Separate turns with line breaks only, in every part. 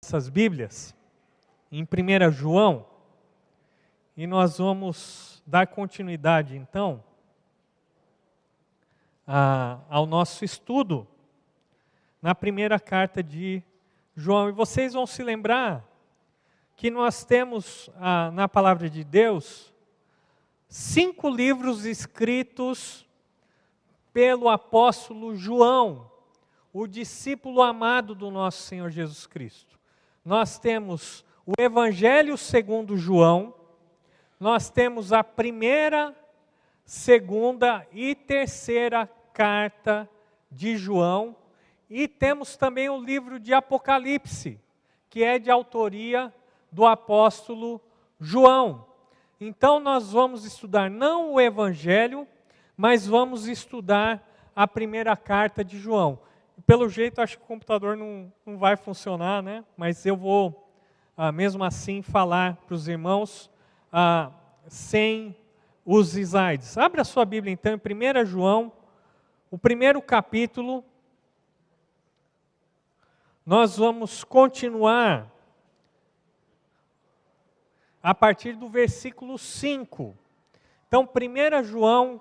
Nossas Bíblias, em 1 João, e nós vamos dar continuidade, então, ao nosso estudo na primeira carta de João. E vocês vão se lembrar que nós temos na Palavra de Deus 5 livros escritos pelo apóstolo João, o discípulo amado do nosso Senhor Jesus Cristo. Nós temos o Evangelho segundo João, nós temos a primeira, segunda e terceira carta de João, e temos também o livro de Apocalipse, que é de autoria do apóstolo João. Então nós vamos estudar não o Evangelho, mas vamos estudar a primeira carta de João. Pelo jeito, acho que o computador não vai funcionar, né? Mas eu vou, mesmo assim, falar para os irmãos sem os slides. Abra a sua Bíblia, então, em 1 João, o primeiro capítulo. Nós vamos continuar a partir do versículo 5. Então, 1 João,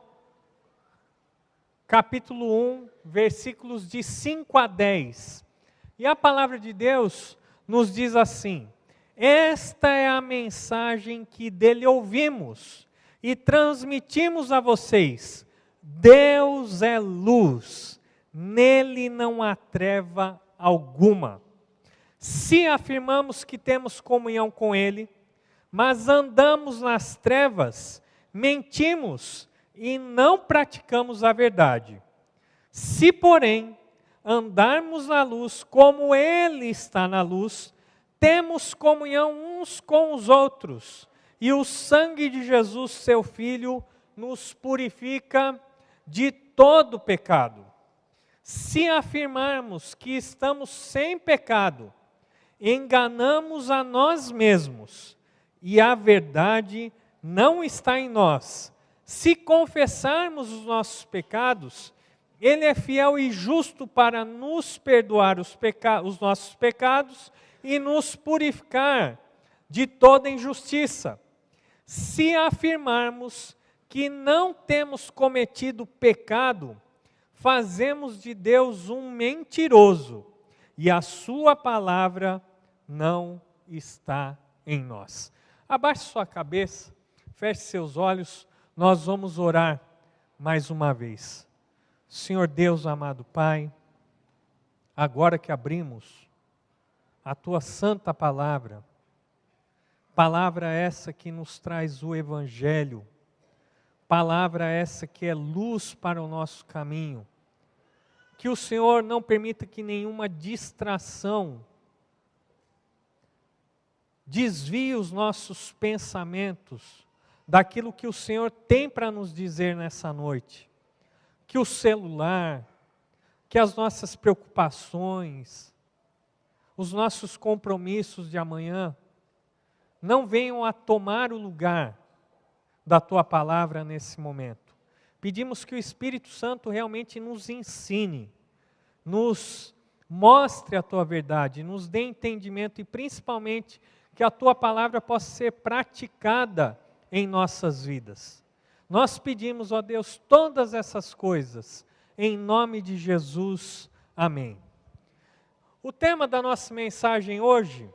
capítulo 1, versículos de 5 a 10. E a palavra de Deus nos diz assim: esta é a mensagem que dele ouvimos e transmitimos a vocês. Deus é luz, nele não há treva alguma. Se afirmamos que temos comunhão com ele, mas andamos nas trevas, mentimos e não praticamos a verdade. Se, porém, andarmos na luz como ele está na luz, temos comunhão uns com os outros, e o sangue de Jesus, seu Filho, nos purifica de todo pecado. Se afirmarmos que estamos sem pecado, enganamos a nós mesmos, e a verdade não está em nós. Se confessarmos os nossos pecados, ele é fiel e justo para nos perdoar os nossos pecados e nos purificar de toda injustiça. Se afirmarmos que não temos cometido pecado, fazemos de Deus um mentiroso, e a sua palavra não está em nós. Abaixe sua cabeça, feche seus olhos, nós vamos orar mais uma vez. Senhor Deus, amado Pai, agora que abrimos a Tua santa palavra, palavra essa que nos traz o Evangelho, palavra essa que é luz para o nosso caminho, que o Senhor não permita que nenhuma distração desvie os nossos pensamentos daquilo que o Senhor tem para nos dizer nessa noite. Que o celular, que as nossas preocupações, os nossos compromissos de amanhã, não venham a tomar o lugar da Tua palavra nesse momento. Pedimos que o Espírito Santo realmente nos ensine, nos mostre a Tua verdade, nos dê entendimento e principalmente que a Tua palavra possa ser praticada em nossas vidas. Nós pedimos, ó Deus, todas essas coisas, em nome de Jesus. Amém. O tema da nossa mensagem hoje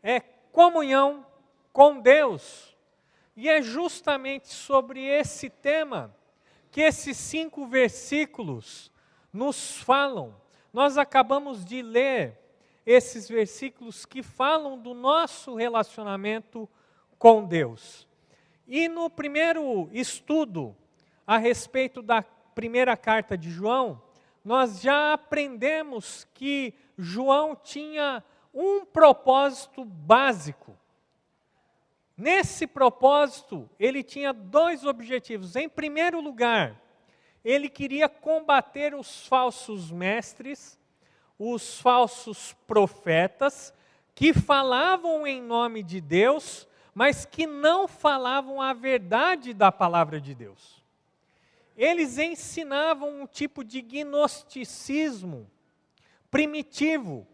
é comunhão com Deus. E é justamente sobre esse tema que esses 5 versículos nos falam. Nós acabamos de ler esses versículos que falam do nosso relacionamento com Deus. E no primeiro estudo a respeito da primeira carta de João, nós já aprendemos que João tinha um propósito básico. Nesse propósito, ele tinha 2 objetivos. Em primeiro lugar, ele queria combater os falsos mestres, os falsos profetas, que falavam em nome de Deus, mas que não falavam a verdade da palavra de Deus. Eles ensinavam um tipo de gnosticismo primitivo,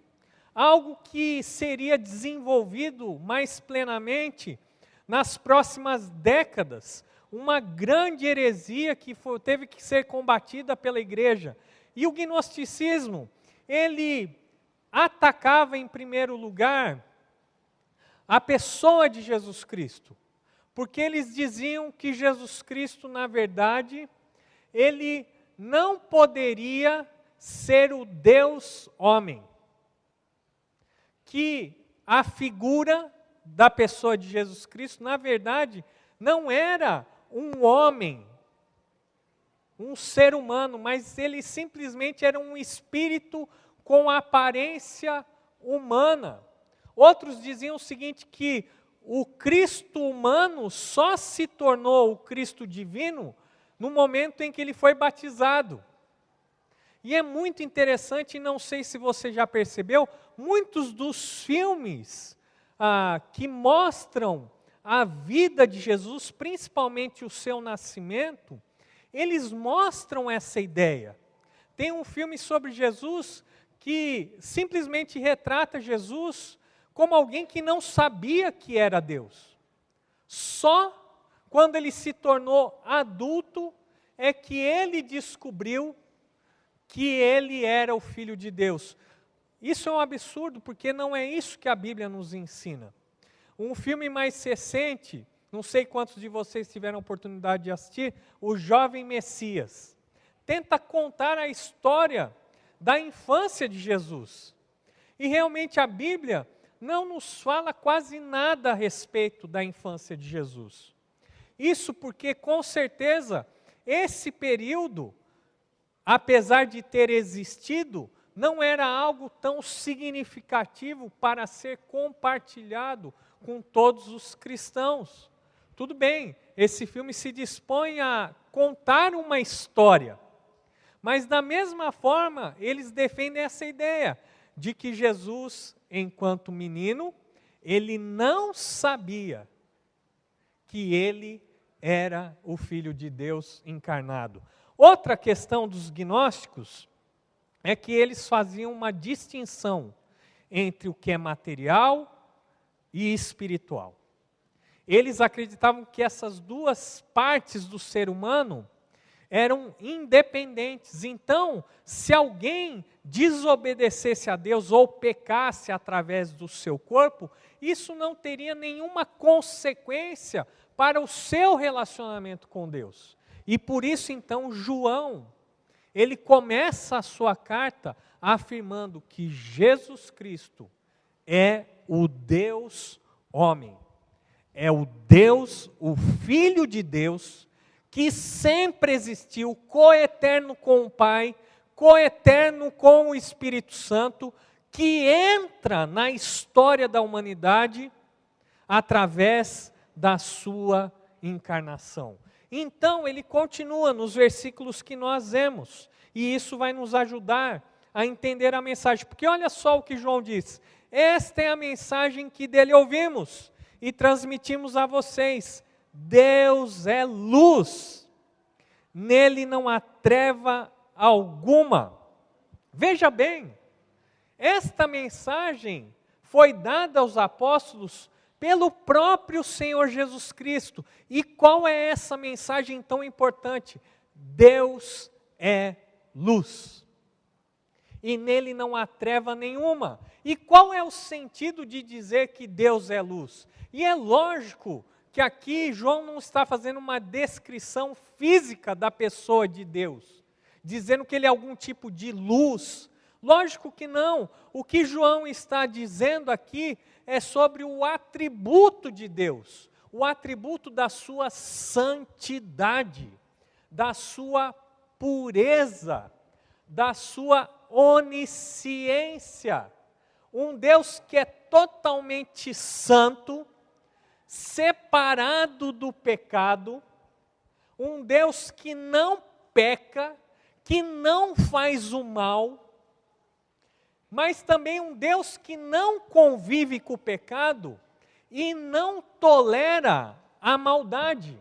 algo que seria desenvolvido mais plenamente nas próximas décadas, uma grande heresia que teve que ser combatida pela igreja. E o gnosticismo, ele atacava em primeiro lugar a pessoa de Jesus Cristo, porque eles diziam que Jesus Cristo, na verdade, ele não poderia ser o Deus homem, que a figura da pessoa de Jesus Cristo, na verdade, não era um homem, um ser humano, mas ele simplesmente era um espírito com aparência humana. Outros diziam o seguinte, que o Cristo humano só se tornou o Cristo divino no momento em que ele foi batizado. E é muito interessante, não sei se você já percebeu, muitos dos filmes que mostram a vida de Jesus, principalmente o seu nascimento, eles mostram essa ideia. Tem um filme sobre Jesus que simplesmente retrata Jesus como alguém que não sabia que era Deus. Só quando ele se tornou adulto é que ele descobriu que ele era o Filho de Deus. Isso é um absurdo, porque não é isso que a Bíblia nos ensina. Um filme mais recente, não sei quantos de vocês tiveram a oportunidade de assistir, O Jovem Messias, tenta contar a história da infância de Jesus. E realmente a Bíblia não nos fala quase nada a respeito da infância de Jesus. Isso porque, com certeza, esse período, apesar de ter existido, não era algo tão significativo para ser compartilhado com todos os cristãos. Tudo bem, esse filme se dispõe a contar uma história, mas da mesma forma, eles defendem essa ideia de que Jesus, enquanto menino, ele não sabia que ele era o Filho de Deus encarnado. Outra questão dos gnósticos é que eles faziam uma distinção entre o que é material e espiritual. Eles acreditavam que essas duas partes do ser humano eram independentes. Então, se alguém desobedecesse a Deus ou pecasse através do seu corpo, isso não teria nenhuma consequência para o seu relacionamento com Deus. E por isso, então, João, ele começa a sua carta afirmando que Jesus Cristo é o Deus homem. É o Deus, o Filho de Deus, que sempre existiu, coeterno com o Pai, coeterno com o Espírito Santo, que entra na história da humanidade através da sua encarnação. Então, ele continua nos versículos que nós vemos, e isso vai nos ajudar a entender a mensagem, porque olha só o que João diz: esta é a mensagem que dele ouvimos e transmitimos a vocês. Deus é luz, nele não há treva alguma. Veja bem, esta mensagem foi dada aos apóstolos pelo próprio Senhor Jesus Cristo. E qual é essa mensagem tão importante? Deus é luz, e nele não há treva nenhuma. E qual é o sentido de dizer que Deus é luz? E é lógico que aqui João não está fazendo uma descrição física da pessoa de Deus, dizendo que ele é algum tipo de luz. Lógico que não. O que João está dizendo aqui é sobre o atributo de Deus, o atributo da sua santidade, da sua pureza, da sua onisciência. Um Deus que é totalmente santo, separado do pecado, um Deus que não peca, que não faz o mal, mas também um Deus que não convive com o pecado e não tolera a maldade.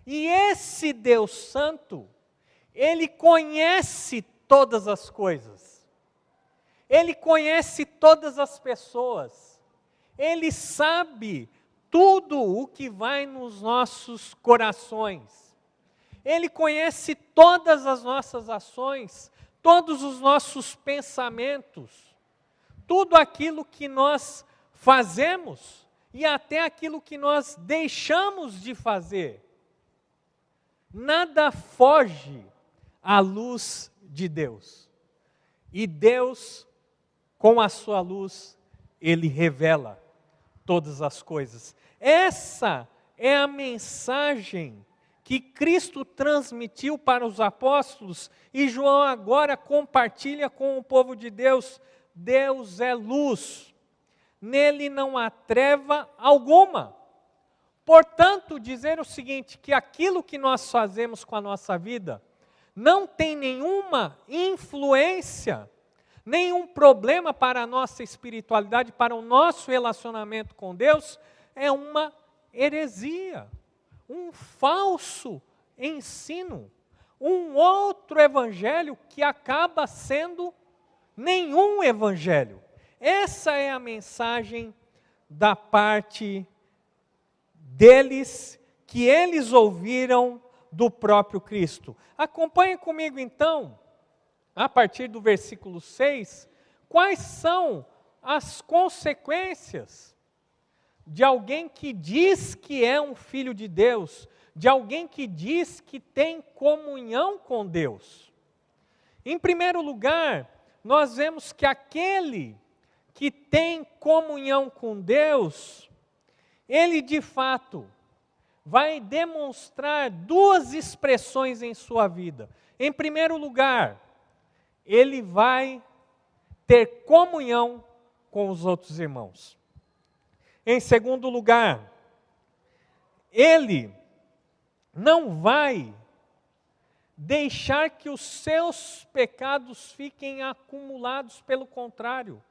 E esse Deus Santo, ele conhece todas as coisas. Ele conhece todas as pessoas. Ele sabe tudo o que vai nos nossos corações. Ele conhece todas as nossas ações, todos os nossos pensamentos, tudo aquilo que nós fazemos e até aquilo que nós deixamos de fazer. Nada foge à luz de Deus. E Deus, com a sua luz, Ele revela todas as coisas. Essa é a mensagem que Cristo transmitiu para os apóstolos e João agora compartilha com o povo de Deus. Deus é luz, nele não há treva alguma. Portanto, dizer o seguinte, que aquilo que nós fazemos com a nossa vida não tem nenhuma influência, nenhum problema para a nossa espiritualidade, para o nosso relacionamento com Deus, é uma heresia, um falso ensino, um outro evangelho que acaba sendo nenhum evangelho. Essa é a mensagem da parte deles, que eles ouviram do próprio Cristo. Acompanhe comigo então, a partir do versículo 6, quais são as consequências de alguém que diz que é um filho de Deus, de alguém que diz que tem comunhão com Deus. Em primeiro lugar, nós vemos que aquele que tem comunhão com Deus, ele de fato vai demonstrar duas expressões em sua vida. Em primeiro lugar, ele vai ter comunhão com os outros irmãos. Em segundo lugar, ele não vai deixar que os seus pecados fiquem acumulados, pelo contrário,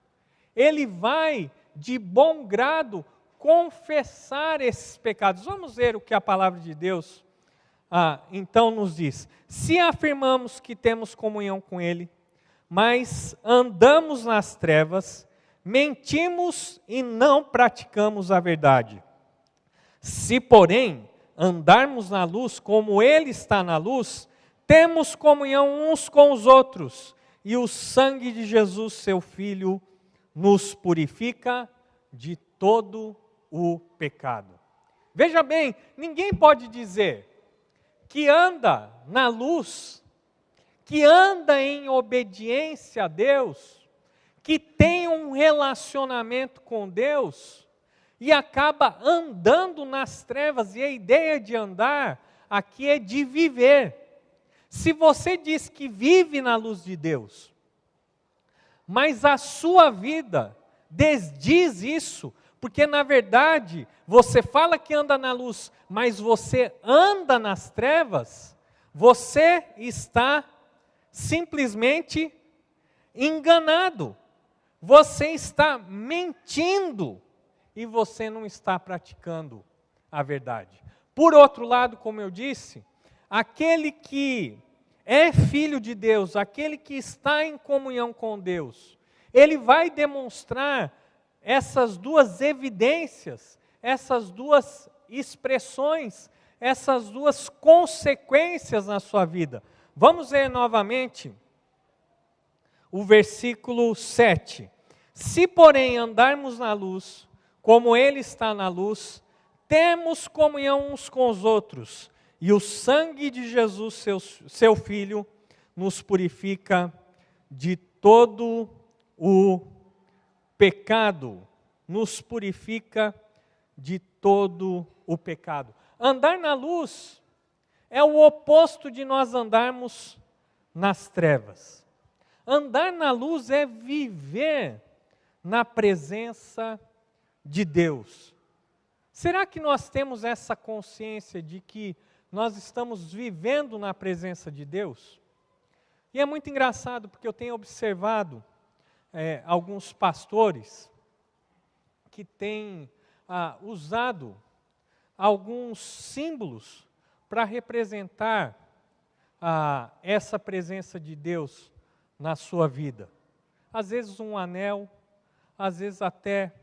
ele vai, de bom grado, confessar esses pecados. Vamos ver o que a palavra de Deus então nos diz. Se afirmamos que temos comunhão com Ele, mas andamos nas trevas, mentimos e não praticamos a verdade. Se, porém, andarmos na luz como Ele está na luz, temos comunhão uns com os outros, e o sangue de Jesus, seu Filho, nos purifica de todo o pecado. Veja bem, ninguém pode dizer que anda na luz, que anda em obediência a Deus, que tem um relacionamento com Deus e acaba andando nas trevas. E a ideia de andar aqui é de viver. Se você diz que vive na luz de Deus, mas a sua vida desdiz isso, porque na verdade você fala que anda na luz, mas você anda nas trevas, você está simplesmente enganado. Você está mentindo e você não está praticando a verdade. Por outro lado, como eu disse, aquele que é filho de Deus, aquele que está em comunhão com Deus, ele vai demonstrar essas duas evidências, essas duas expressões, essas duas consequências na sua vida. Vamos ver novamente o versículo 7. Se, porém, andarmos na luz, como Ele está na luz, temos comunhão uns com os outros, e o sangue de Jesus, seu Filho, nos purifica de todo o pecado, nos purifica de todo o pecado. Andar na luz é o oposto de nós andarmos nas trevas. Andar na luz é viver na presença de Deus. Será que nós temos essa consciência de que nós estamos vivendo na presença de Deus? E é muito engraçado, porque eu tenho observado alguns pastores que têm usado alguns símbolos para representar essa presença de Deus na sua vida. às vezes um anel, às vezes até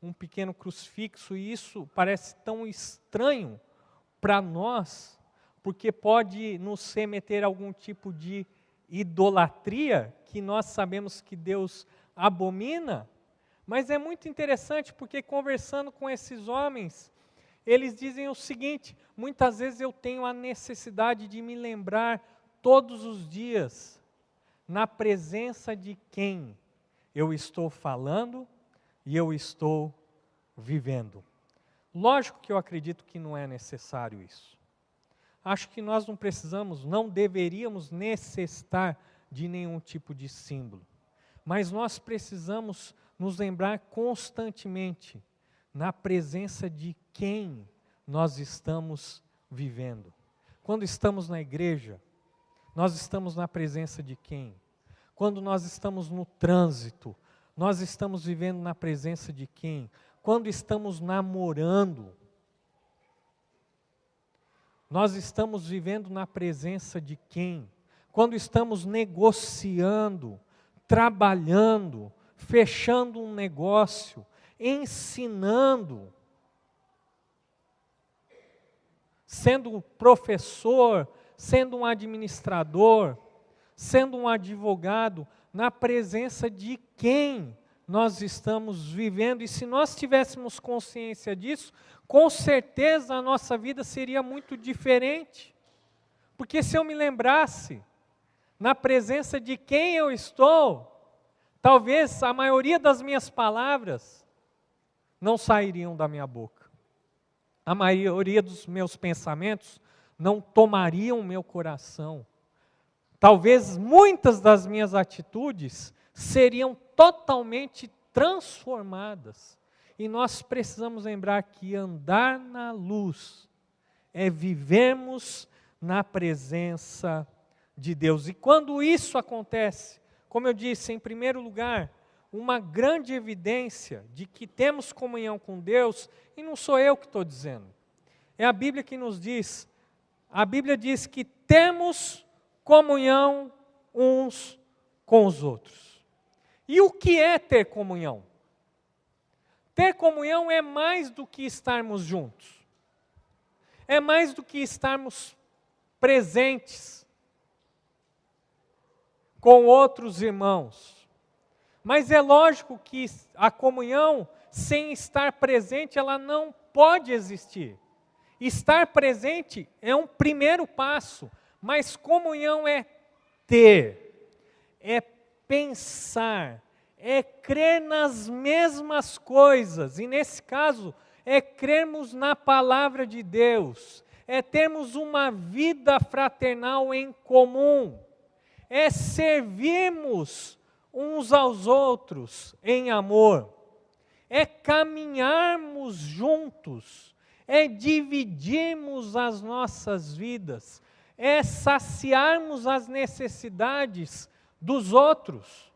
um pequeno crucifixo, e isso parece tão estranho para nós, porque pode nos remeter a algum tipo de idolatria que nós sabemos que Deus abomina, mas é muito interessante porque conversando com esses homens, eles dizem o seguinte: muitas vezes eu tenho a necessidade de me lembrar todos os dias, na presença de quem eu estou falando e eu estou vivendo. Lógico que eu acredito que não é necessário isso. Acho que nós não precisamos, não deveríamos necessitar de nenhum tipo de símbolo. Mas nós precisamos nos lembrar constantemente na presença de quem nós estamos vivendo. Quando estamos na igreja, nós estamos na presença de quem? Quando nós estamos no trânsito, nós estamos vivendo na presença de quem? Quando estamos namorando, nós estamos vivendo na presença de quem? Quando estamos negociando, trabalhando, fechando um negócio, ensinando, sendo professor, sendo um administrador, sendo um advogado, na presença de quem nós estamos vivendo. E se nós tivéssemos consciência disso, com certeza a nossa vida seria muito diferente. Porque se eu me lembrasse na presença de quem eu estou, talvez a maioria das minhas palavras não sairiam da minha boca. A maioria dos meus pensamentos não tomariam o meu coração. Talvez muitas das minhas atitudes seriam totalmente transformadas. E nós precisamos lembrar que andar na luz é vivermos na presença de Deus. E quando isso acontece, como eu disse, em primeiro lugar, uma grande evidência de que temos comunhão com Deus, e não sou eu que estou dizendo, é a Bíblia que nos diz. A Bíblia diz que temos comunhão uns com os outros. E o que é ter comunhão? Ter comunhão é mais do que estarmos juntos. É mais do que estarmos presentes com outros irmãos. Mas é lógico que a comunhão, sem estar presente, ela não pode existir. Estar presente é um primeiro passo, mas comunhão é ter, é pensar, é crer nas mesmas coisas, e nesse caso, é crermos na palavra de Deus, é termos uma vida fraternal em comum, é servirmos uns aos outros em amor, é caminharmos juntos, é dividirmos as nossas vidas, é saciarmos as necessidades dos outros.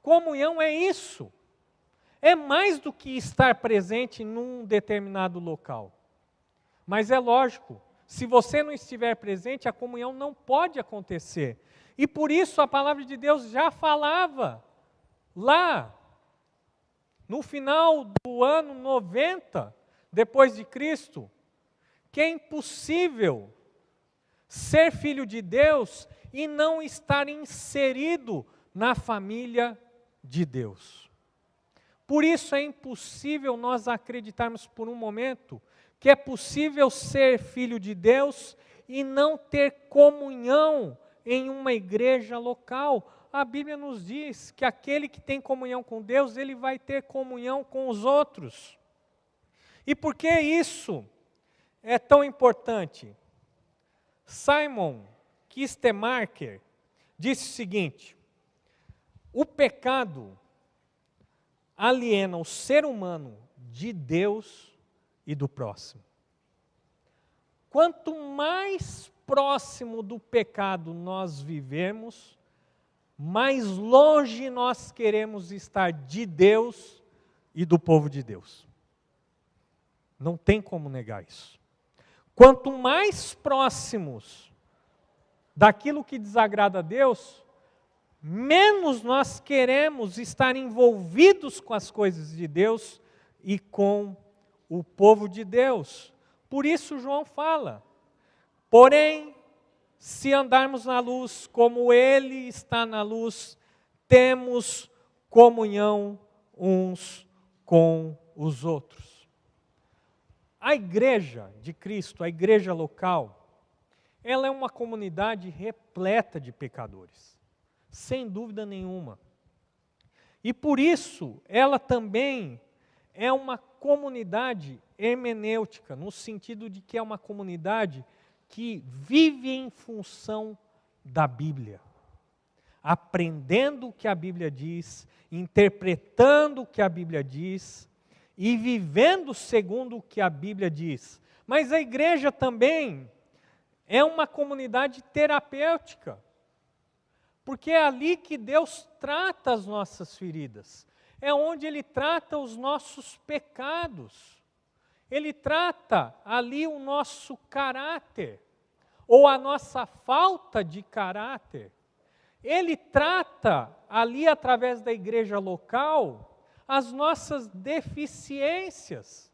Comunhão é isso. É mais do que estar presente num determinado local. Mas é lógico, se você não estiver presente, a comunhão não pode acontecer. E por isso a palavra de Deus já falava lá no final do ano 90 depois de Cristo, que é impossível ser filho de Deus e não estar inserido na família de Deus. Por isso é impossível nós acreditarmos por um momento que é possível ser filho de Deus e não ter comunhão em uma igreja local. A Bíblia nos diz que aquele que tem comunhão com Deus, ele vai ter comunhão com os outros. E por que isso é tão importante? Simon Kistemaker disse o seguinte: o pecado aliena o ser humano de Deus e do próximo. Quanto mais próximo do pecado nós vivemos, mais longe nós queremos estar de Deus e do povo de Deus. Não tem como negar isso. Quanto mais próximos daquilo que desagrada a Deus, menos nós queremos estar envolvidos com as coisas de Deus e com o povo de Deus. Por isso João fala, porém, se andarmos na luz como Ele está na luz, temos comunhão uns com os outros. A igreja de Cristo, a igreja local, ela é uma comunidade repleta de pecadores, sem dúvida nenhuma. E por isso, ela também é uma comunidade hermenêutica, no sentido de que é uma comunidade que vive em função da Bíblia, aprendendo o que a Bíblia diz, interpretando o que a Bíblia diz e vivendo segundo o que a Bíblia diz. Mas a igreja também é uma comunidade terapêutica, porque é ali que Deus trata as nossas feridas, é onde Ele trata os nossos pecados, Ele trata ali o nosso caráter, ou a nossa falta de caráter. Ele trata ali, através da igreja local, as nossas deficiências.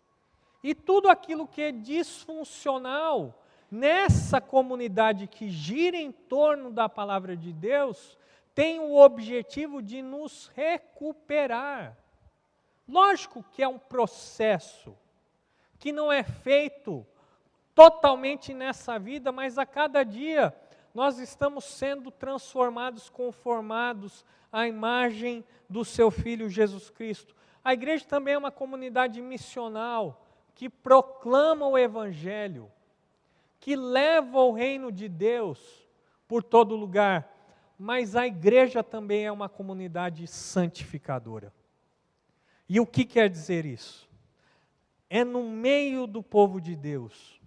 E tudo aquilo que é disfuncional nessa comunidade que gira em torno da palavra de Deus, tem o objetivo de nos recuperar. Lógico que é um processo que não é feito totalmente nessa vida, mas a cada dia nós estamos sendo transformados, conformados à imagem do seu Filho Jesus Cristo. A igreja também é uma comunidade missional que proclama o Evangelho, que leva o reino de Deus por todo lugar, mas a igreja também é uma comunidade santificadora. E o que quer dizer isso? É no meio do povo de Deus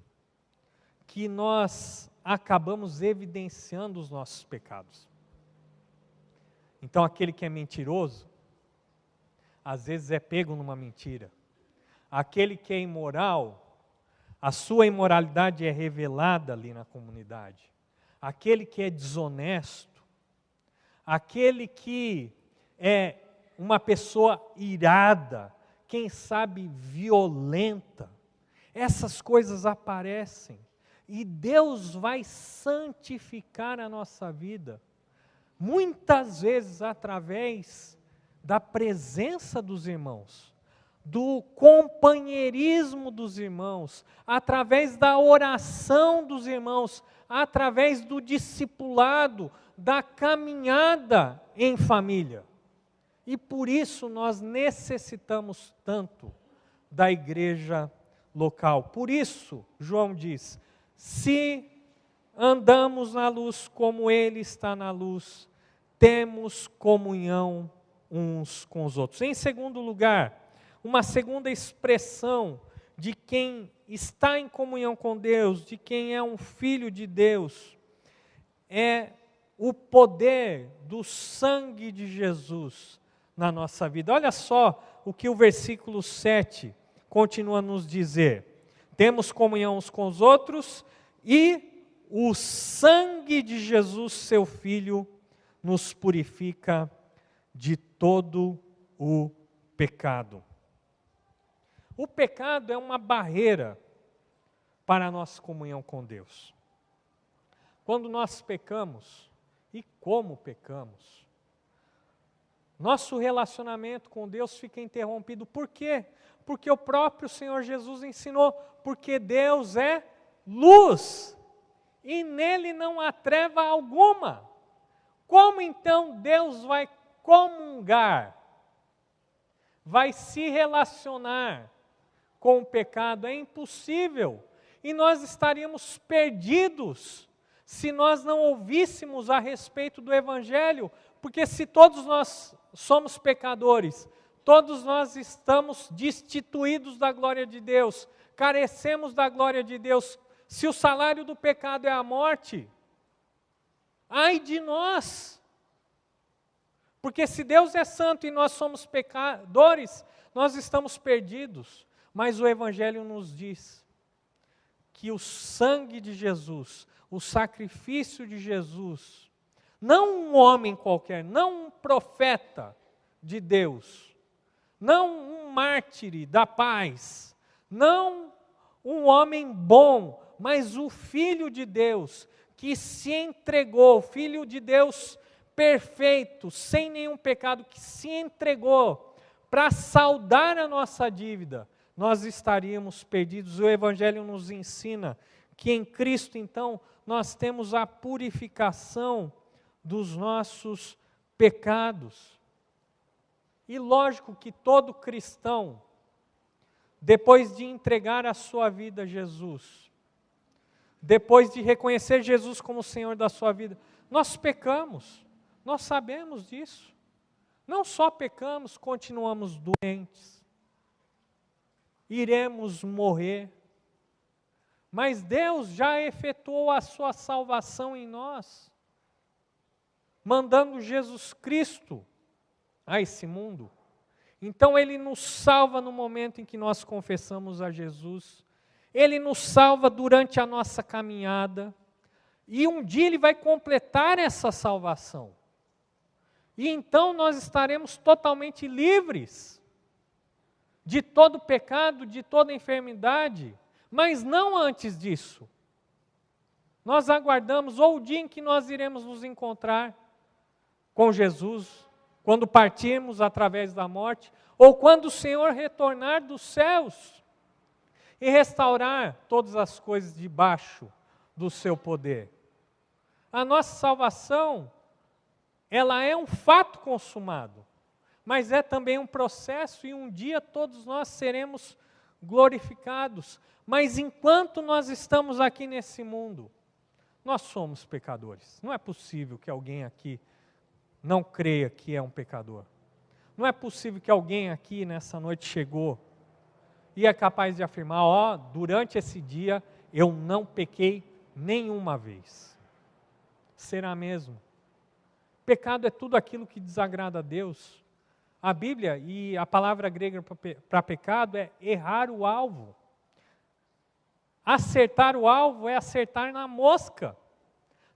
que nós acabamos evidenciando os nossos pecados. Então, aquele que é mentiroso, às vezes é pego numa mentira. Aquele que é imoral, a sua imoralidade é revelada ali na comunidade. Aquele que é desonesto, aquele que é uma pessoa irada, quem sabe violenta, essas coisas aparecem. E Deus vai santificar a nossa vida, muitas vezes através da presença dos irmãos, do companheirismo dos irmãos, através da oração dos irmãos, através do discipulado, da caminhada em família. E por isso nós necessitamos tanto da igreja local. Por isso, João diz, se andamos na luz como Ele está na luz, temos comunhão uns com os outros. Em segundo lugar, uma segunda expressão de quem está em comunhão com Deus, de quem é um filho de Deus, é o poder do sangue de Jesus na nossa vida. Olha só o que o versículo 7 continua a nos dizer. Temos comunhão uns com os outros e o sangue de Jesus, seu Filho, nos purifica de todo o pecado. O pecado é uma barreira para a nossa comunhão com Deus. Quando nós pecamos, e como pecamos, nosso relacionamento com Deus fica interrompido. Por quê? Porque o próprio Senhor Jesus ensinou, porque Deus é luz, e nele não há treva alguma. Como então Deus vai comungar, vai se relacionar com o pecado? É impossível, e nós estaríamos perdidos se nós não ouvíssemos a respeito do Evangelho, porque se todos nós somos pecadores, todos nós estamos destituídos da glória de Deus, carecemos da glória de Deus. Se o salário do pecado é a morte, ai de nós! Porque se Deus é santo e nós somos pecadores, nós estamos perdidos. Mas o Evangelho nos diz que o sangue de Jesus, o sacrifício de Jesus, Não um homem qualquer, não um profeta de Deus, não um mártir da paz, não um homem bom, mas o Filho de Deus que se entregou, Filho de Deus perfeito, sem nenhum pecado, que se entregou para saldar a nossa dívida, nós estaríamos perdidos. O Evangelho nos ensina que em Cristo, então, nós temos a purificação dos nossos pecados. E lógico que todo cristão, depois de entregar a sua vida a Jesus, depois de reconhecer Jesus como Senhor da sua vida, nós pecamos, nós sabemos disso. Não só pecamos, continuamos doentes, iremos morrer, mas Deus já efetuou a sua salvação em nós, mandando Jesus Cristo a esse mundo. Então Ele nos salva no momento em que nós confessamos a Jesus, Ele nos salva durante a nossa caminhada, e um dia Ele vai completar essa salvação. E então nós estaremos totalmente livres de todo pecado, de toda enfermidade, mas não antes disso. Nós aguardamos ou o dia em que nós iremos nos encontrar com Jesus, quando partirmos através da morte, ou quando o Senhor retornar dos céus e restaurar todas as coisas debaixo do seu poder. A nossa salvação, ela é um fato consumado, mas é também um processo, e um dia todos nós seremos glorificados. Mas enquanto nós estamos aqui nesse mundo, nós somos pecadores. Não é possível que alguém aqui não creia que é um pecador. Não é possível que alguém aqui nessa noite chegou e é capaz de afirmar, durante esse dia eu não pequei nenhuma vez. Será mesmo? Pecado é tudo aquilo que desagrada a Deus. A Bíblia e a palavra grega para pecado é errar o alvo. Acertar o alvo é acertar na mosca.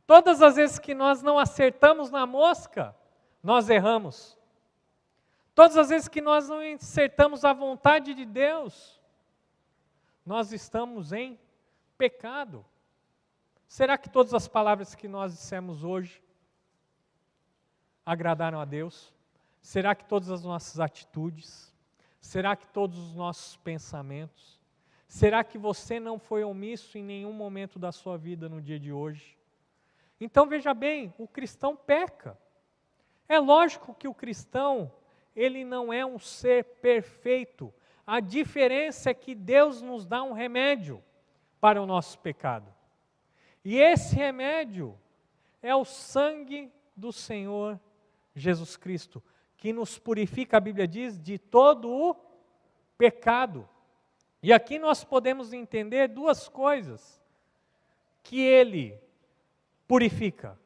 Todas as vezes que nós não acertamos na mosca, nós erramos. Todas as vezes que nós não acertamos a vontade de Deus, nós estamos em pecado. Será que todas as palavras que nós dissemos hoje agradaram a Deus? Será que todas as nossas atitudes? Será que todos os nossos pensamentos? Será que você não foi omisso em nenhum momento da sua vida no dia de hoje? Então veja bem, o cristão peca. É lógico que o cristão, ele não é um ser perfeito. A diferença é que Deus nos dá um remédio para o nosso pecado. E esse remédio é o sangue do Senhor Jesus Cristo, que nos purifica, a Bíblia diz, de todo o pecado. E aqui nós podemos entender duas coisas, que Ele purifica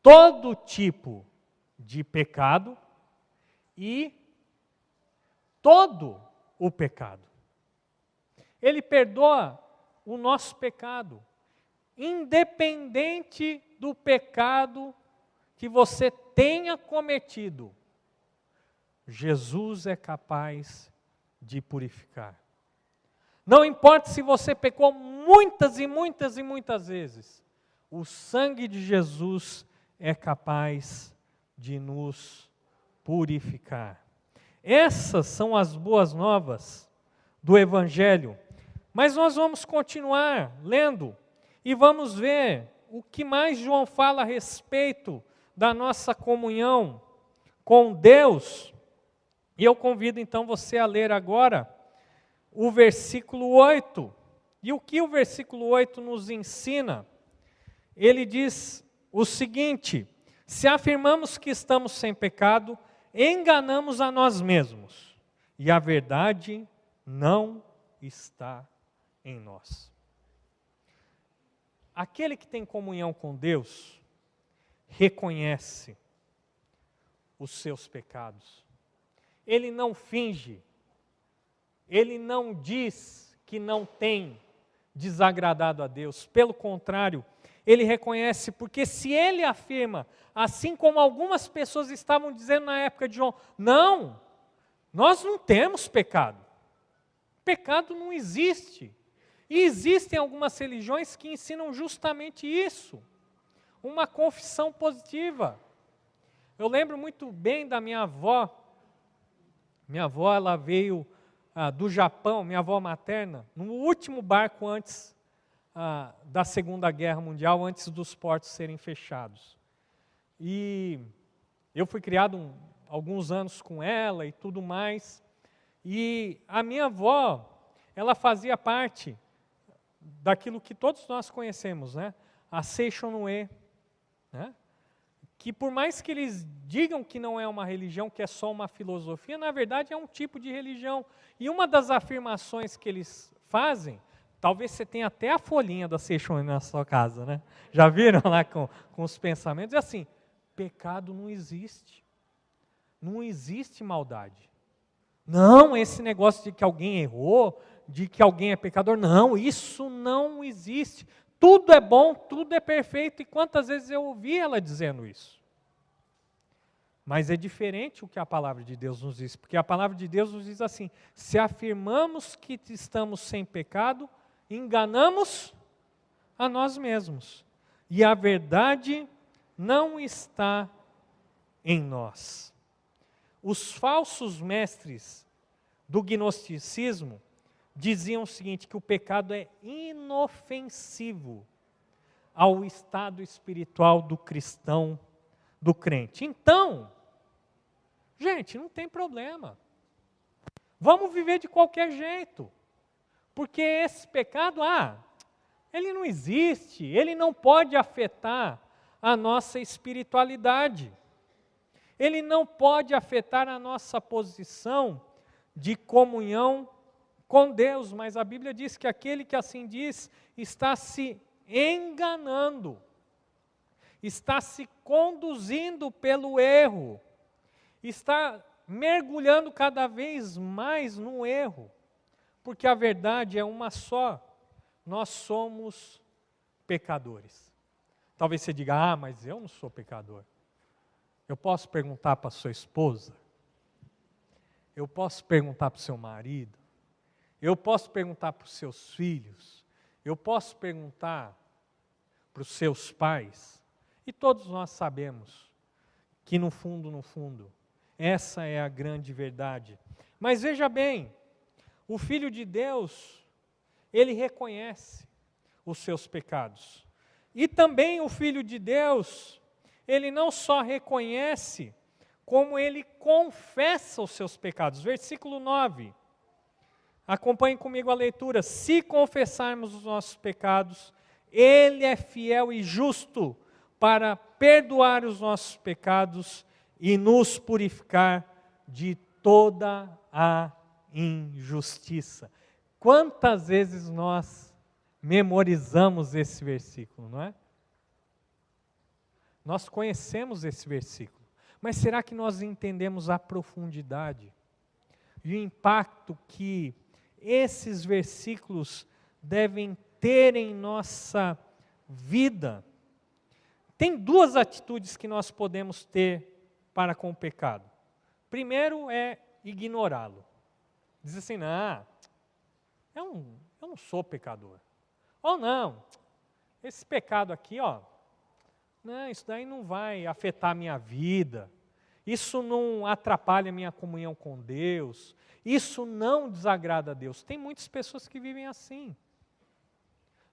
todo tipo de pecado e todo o pecado. Ele perdoa o nosso pecado, independente do pecado que você tenha cometido. Jesus é capaz de purificar. Não importa se você pecou muitas e muitas e muitas vezes, o sangue de Jesus é capaz de nos purificar. Essas são as boas novas do Evangelho. Mas nós vamos continuar lendo e vamos ver o que mais João fala a respeito da nossa comunhão com Deus. E eu convido então você a ler agora o versículo 8. E o que o versículo 8 nos ensina? Ele diz o seguinte: se afirmamos que estamos sem pecado, enganamos a nós mesmos, e a verdade não está em nós. Aquele que tem comunhão com Deus, reconhece os seus pecados. Ele não finge, ele não diz que não tem desagradado a Deus. Pelo contrário, ele reconhece, porque se ele afirma, assim como algumas pessoas estavam dizendo na época de João, não, nós não temos pecado. Pecado não existe. E existem algumas religiões que ensinam justamente isso, uma confissão positiva. Eu lembro muito bem da minha avó. Minha avó, ela veio do Japão, minha avó materna, no último barco antes da Segunda Guerra Mundial, antes dos portos serem fechados. E eu fui criado alguns anos com ela e tudo mais. E a minha avó, ela fazia parte daquilo que todos nós conhecemos, né? A Seishonue, né? Que por mais que eles digam que não é uma religião, que é só uma filosofia, na verdade é um tipo de religião. E uma das afirmações que eles fazem, talvez você tenha até a folhinha da Seishonue na sua casa, né? Já viram lá com os pensamentos? É assim, pecado não existe. Não existe maldade. Não, esse negócio de que alguém errou, de que alguém é pecador, não, isso não existe. Tudo é bom, tudo é perfeito, e quantas vezes eu ouvi ela dizendo isso? Mas é diferente o que a palavra de Deus nos diz, porque a palavra de Deus nos diz assim, se afirmamos que estamos sem pecado, enganamos a nós mesmos, e a verdade não está em nós. Os falsos mestres do gnosticismo diziam o seguinte, que o pecado é inofensivo ao estado espiritual do cristão, do crente. Então, gente, não tem problema. Vamos viver de qualquer jeito. Porque esse pecado, ele não existe, ele não pode afetar a nossa espiritualidade. Ele não pode afetar a nossa posição de comunhão com Deus, mas a Bíblia diz que aquele que assim diz está se enganando, está se conduzindo pelo erro, está mergulhando cada vez mais no erro, porque a verdade é uma só, nós somos pecadores. Talvez você diga, mas eu não sou pecador. Eu posso perguntar para sua esposa, eu posso perguntar para o seu marido, eu posso perguntar para os seus filhos, eu posso perguntar para os seus pais, e todos nós sabemos que no fundo, essa é a grande verdade. Mas veja bem, o Filho de Deus, ele reconhece os seus pecados. E também o Filho de Deus, ele não só reconhece, como ele confessa os seus pecados. Versículo 9. Acompanhe comigo a leitura. Se confessarmos os nossos pecados, ele é fiel e justo para perdoar os nossos pecados e nos purificar de toda a injustiça. Quantas vezes nós memorizamos esse versículo, não é? Nós conhecemos esse versículo, mas será que nós entendemos a profundidade e o impacto que esses versículos devem ter em nossa vida? Tem duas atitudes que nós podemos ter para com o pecado. Primeiro é ignorá-lo. Diz assim, eu não sou pecador. Ou não, esse pecado aqui, não, isso daí não vai afetar a minha vida, isso não atrapalha a minha comunhão com Deus, isso não desagrada a Deus. Tem muitas pessoas que vivem assim,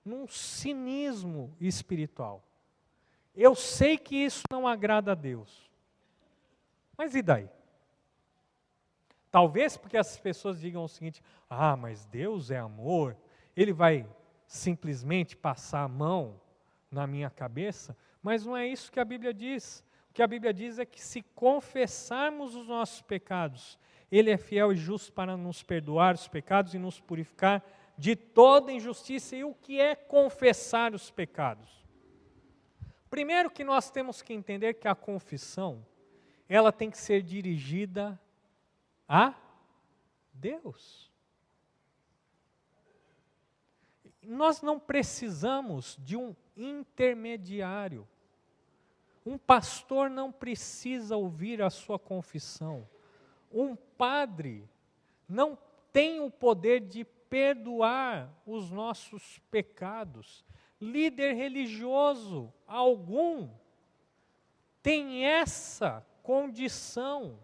num cinismo espiritual. Eu sei que isso não agrada a Deus, mas e daí? Talvez porque essas pessoas digam o seguinte, mas Deus é amor, Ele vai simplesmente passar a mão na minha cabeça, mas não é isso que a Bíblia diz. O que a Bíblia diz é que se confessarmos os nossos pecados, Ele é fiel e justo para nos perdoar os pecados e nos purificar de toda injustiça. E o que é confessar os pecados? Primeiro que nós temos que entender que a confissão, ela tem que ser dirigida a Deus. Nós não precisamos de um intermediário. Um pastor não precisa ouvir a sua confissão. Um padre não tem o poder de perdoar os nossos pecados. Líder religioso algum tem essa condição.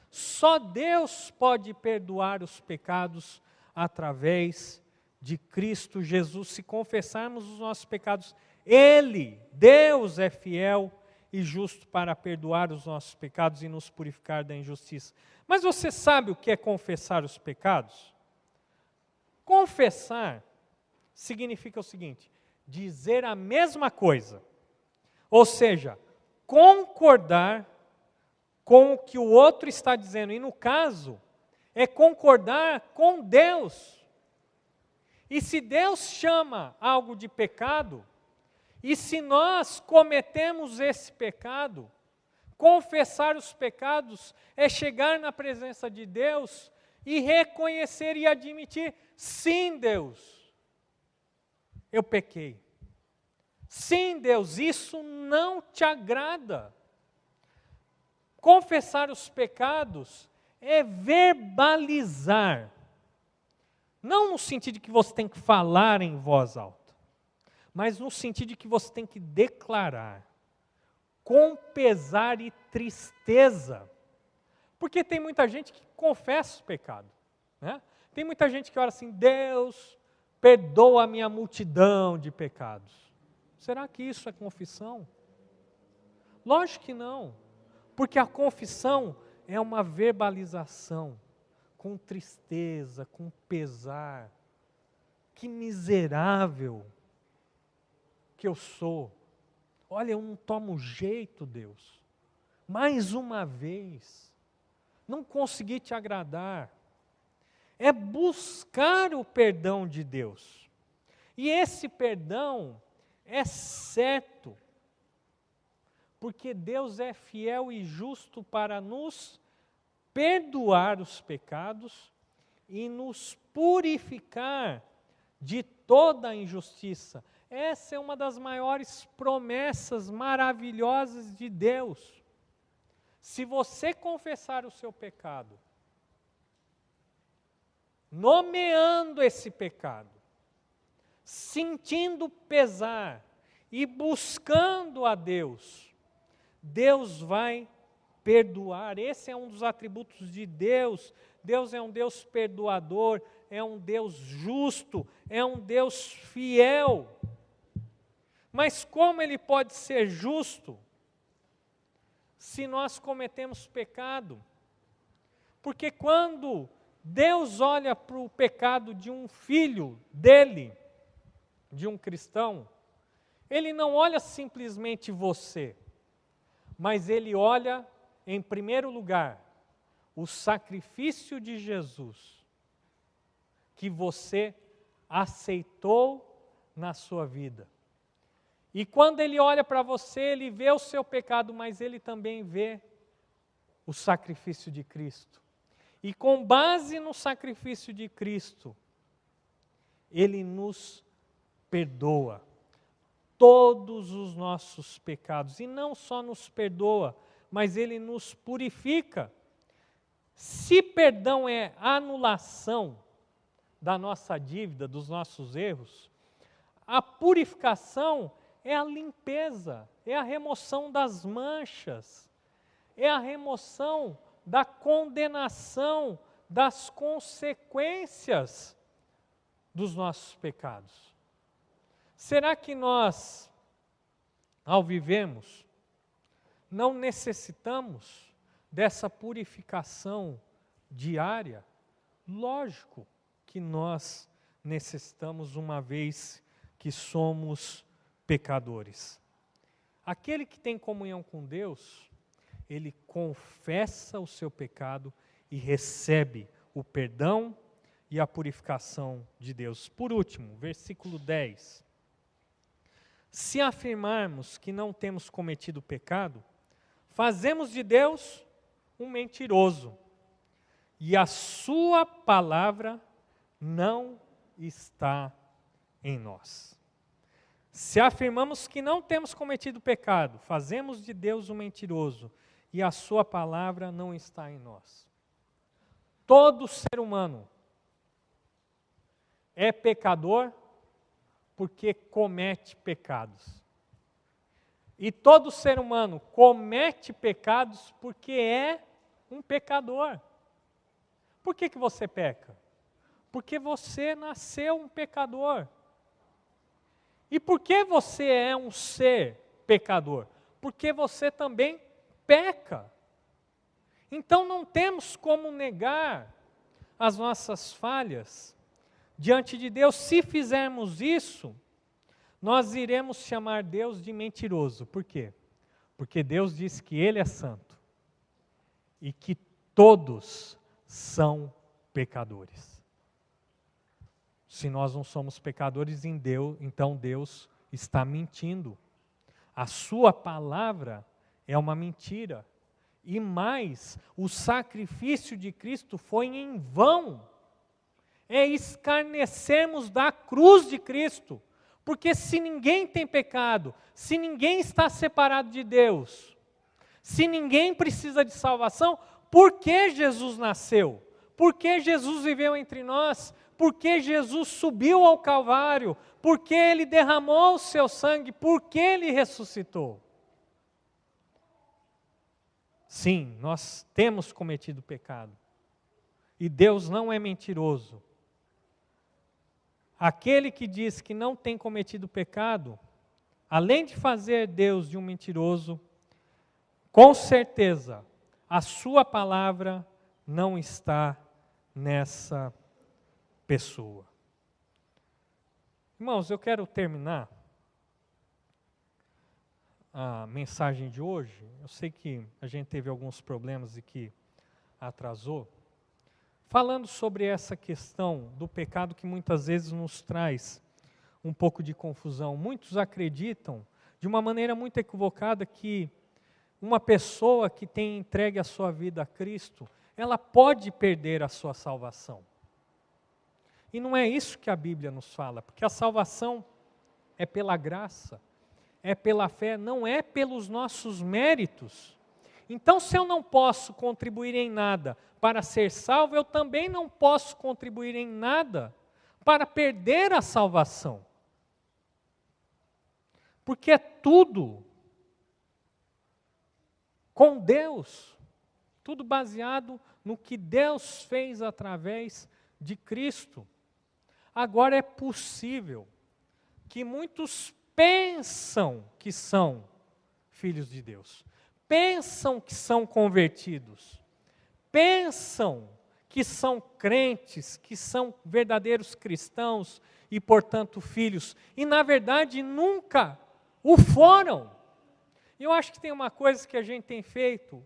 Só Deus pode perdoar os pecados através de Cristo Jesus. Se confessarmos os nossos pecados, Ele, Deus, é fiel e justo para perdoar os nossos pecados e nos purificar da injustiça. Mas você sabe o que é confessar os pecados? Confessar significa o seguinte: dizer a mesma coisa. Ou seja, concordar com o que o outro está dizendo. E no caso, é concordar com Deus. E se Deus chama algo de pecado, e se nós cometemos esse pecado, confessar os pecados é chegar na presença de Deus e reconhecer e admitir: sim, Deus, eu pequei. Sim, Deus, isso não te agrada. Confessar os pecados é verbalizar. Não no sentido de que você tem que falar em voz alta, mas no sentido de que você tem que declarar, com pesar e tristeza. Porque tem muita gente que confessa o pecado, né? Tem muita gente que ora assim: Deus, perdoa a minha multidão de pecados. Será que isso é confissão? Lógico que não, porque a confissão é uma verbalização, com tristeza, com pesar. Que miserável que eu sou. Olha, eu não tomo jeito, Deus. Mais uma vez, não consegui te agradar. É buscar o perdão de Deus. E esse perdão é certo, porque Deus é fiel e justo para nos perdoar os pecados e nos purificar de toda a injustiça. Essa é uma das maiores promessas maravilhosas de Deus. Se você confessar o seu pecado, nomeando esse pecado, sentindo pesar e buscando a Deus, Deus vai perdoar. Esse é um dos atributos de Deus. Deus é um Deus perdoador, é um Deus justo, é um Deus fiel. Mas como Ele pode ser justo se nós cometemos pecado? Porque quando Deus olha para o pecado de um filho dele, de um cristão, Ele não olha simplesmente você, mas Ele olha, em primeiro lugar, o sacrifício de Jesus, que você aceitou na sua vida. E quando Ele olha para você, Ele vê o seu pecado, mas Ele também vê o sacrifício de Cristo. E com base no sacrifício de Cristo, Ele nos perdoa todos os nossos pecados. E não só nos perdoa, mas Ele nos purifica. Se perdão é anulação da nossa dívida, dos nossos erros, a purificação é a limpeza, é a remoção das manchas, é a remoção da condenação, das consequências dos nossos pecados. Será que nós, ao vivermos, não necessitamos dessa purificação diária? Lógico que nós necessitamos, uma vez que somos pecadores. Aquele que tem comunhão com Deus, ele confessa o seu pecado e recebe o perdão e a purificação de Deus. Por último, versículo 10. Se afirmarmos que não temos cometido pecado, fazemos de Deus um mentiroso, e a sua palavra não está em nós. Se afirmamos que não temos cometido pecado, fazemos de Deus um mentiroso e a sua palavra não está em nós. Todo ser humano é pecador porque comete pecados. E todo ser humano comete pecados porque é um pecador. Por que você peca? Porque você nasceu um pecador. E por que você é um ser pecador? Porque você também peca. Então não temos como negar as nossas falhas diante de Deus. Se fizermos isso, nós iremos chamar Deus de mentiroso. Por quê? Porque Deus diz que Ele é santo e que todos são pecadores. Se nós não somos pecadores em Deus, então Deus está mentindo. A sua palavra é uma mentira. E mais, o sacrifício de Cristo foi em vão. É escarnecermos da cruz de Cristo. Porque se ninguém tem pecado, se ninguém está separado de Deus, se ninguém precisa de salvação, por que Jesus nasceu? Por que Jesus viveu entre nós? Por que Jesus subiu ao Calvário? Por que Ele derramou o seu sangue? Por que Ele ressuscitou? Sim, nós temos cometido pecado. E Deus não é mentiroso. Aquele que diz que não tem cometido pecado, além de fazer Deus de um mentiroso, com certeza, a sua palavra não está nessa pessoa. Irmãos, eu quero terminar a mensagem de hoje. Eu sei que a gente teve alguns problemas e que atrasou. Falando sobre essa questão do pecado que muitas vezes nos traz um pouco de confusão. Muitos acreditam, de uma maneira muito equivocada, que uma pessoa que tem entregue a sua vida a Cristo, ela pode perder a sua salvação. E não é isso que a Bíblia nos fala, porque a salvação é pela graça, é pela fé, não é pelos nossos méritos. Então, se eu não posso contribuir em nada para ser salvo, eu também não posso contribuir em nada para perder a salvação. Porque é tudo com Deus, tudo baseado no que Deus fez através de Cristo. Agora é possível que muitos pensam que são filhos de Deus, pensam que são convertidos, pensam que são crentes, que são verdadeiros cristãos e, portanto, filhos, e na verdade nunca o foram. Eu acho que tem uma coisa que a gente tem feito,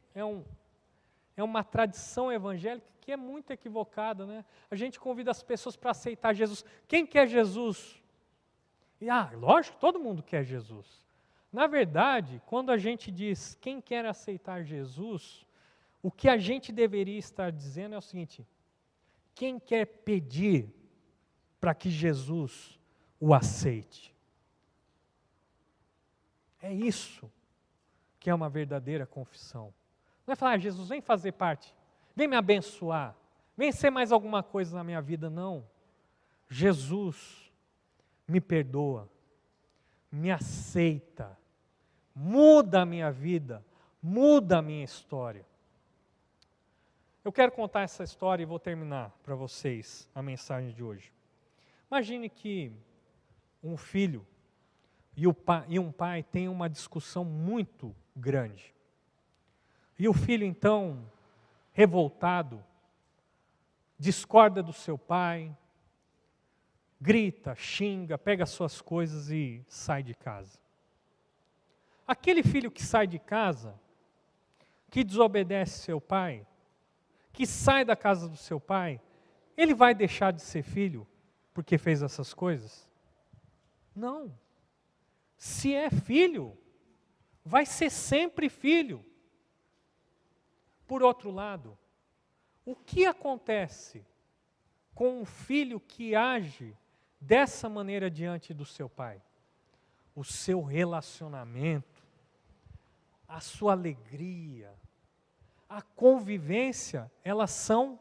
é uma tradição evangélica que é muito equivocada, né? A gente convida as pessoas para aceitar Jesus. Quem quer Jesus? E, lógico, todo mundo quer Jesus. Na verdade, quando a gente diz quem quer aceitar Jesus, o que a gente deveria estar dizendo é o seguinte: quem quer pedir para que Jesus o aceite? É isso que é uma verdadeira confissão. Não é falar, Jesus, vem fazer parte, vem me abençoar, vem ser mais alguma coisa na minha vida, não. Jesus me perdoa, me aceita, muda a minha vida, muda a minha história. Eu quero contar essa história e vou terminar para vocês a mensagem de hoje. Imagine que um filho e um pai têm uma discussão muito grande. E o filho, então, revoltado, discorda do seu pai, grita, xinga, pega suas coisas e sai de casa. Aquele filho que sai de casa, que desobedece seu pai, que sai da casa do seu pai, ele vai deixar de ser filho porque fez essas coisas? Não. Se é filho, vai ser sempre filho. Por outro lado, o que acontece com um filho que age dessa maneira diante do seu pai, o seu relacionamento, a sua alegria, a convivência, elas são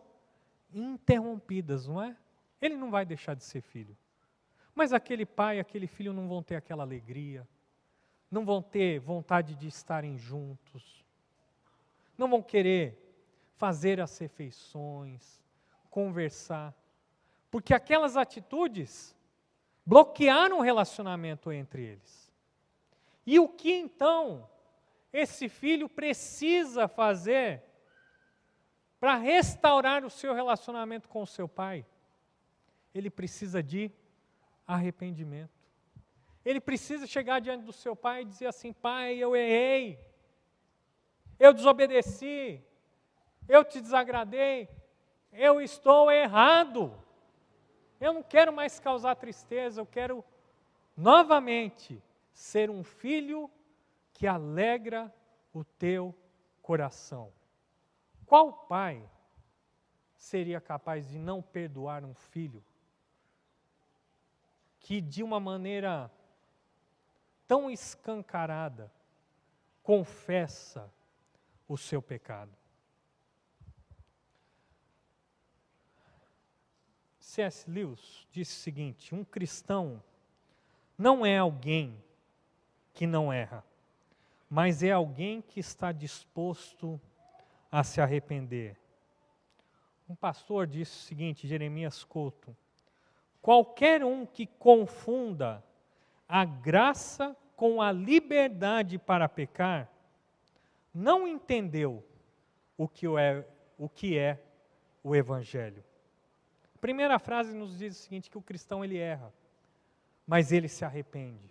interrompidas, não é? Ele não vai deixar de ser filho. Mas aquele pai e aquele filho não vão ter aquela alegria, não vão ter vontade de estarem juntos, não vão querer fazer as refeições, conversar, porque aquelas atitudes bloquearam o relacionamento entre eles. E o que então esse filho precisa fazer para restaurar o seu relacionamento com o seu pai? Ele precisa de arrependimento. Ele precisa chegar diante do seu pai e dizer assim: pai, eu errei, eu desobedeci, eu te desagradei, eu estou errado. Eu não quero mais causar tristeza, eu quero novamente ser um filho que alegra o teu coração. Qual pai seria capaz de não perdoar um filho que de uma maneira tão escancarada confessa o seu pecado? C.S. Lewis disse o seguinte: um cristão não é alguém que não erra, mas é alguém que está disposto a se arrepender. Um pastor disse o seguinte, Jeremias Couto: qualquer um que confunda a graça com a liberdade para pecar, não entendeu o que é o Evangelho. A primeira frase nos diz o seguinte, que o cristão ele erra, mas ele se arrepende.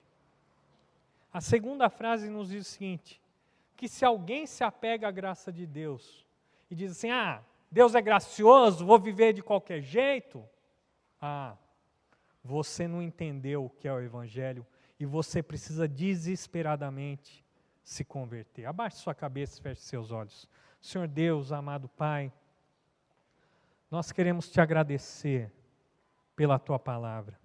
A segunda frase nos diz o seguinte, que se alguém se apega à graça de Deus e diz assim, Deus é gracioso, vou viver de qualquer jeito, você não entendeu o que é o Evangelho e você precisa desesperadamente se converter. Abaixe sua cabeça e feche seus olhos. Senhor Deus, amado Pai, nós queremos te agradecer pela tua palavra.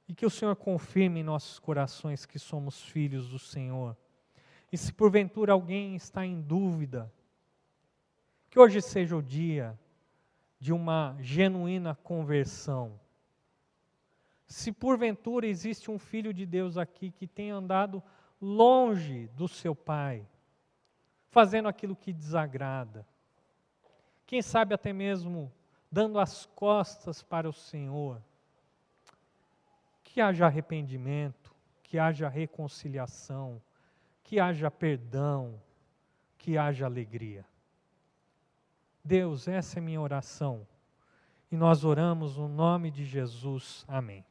E que o Senhor confirme em nossos corações que somos filhos do Senhor. E se porventura alguém está em dúvida, que hoje seja o dia de uma genuína conversão. Se porventura existe um filho de Deus aqui que tem andado longe do seu pai, fazendo aquilo que desagrada, quem sabe até mesmo dando as costas para o Senhor, que haja arrependimento, que haja reconciliação, que haja perdão, que haja alegria. Deus, essa é minha oração. E nós oramos no nome de Jesus. Amém.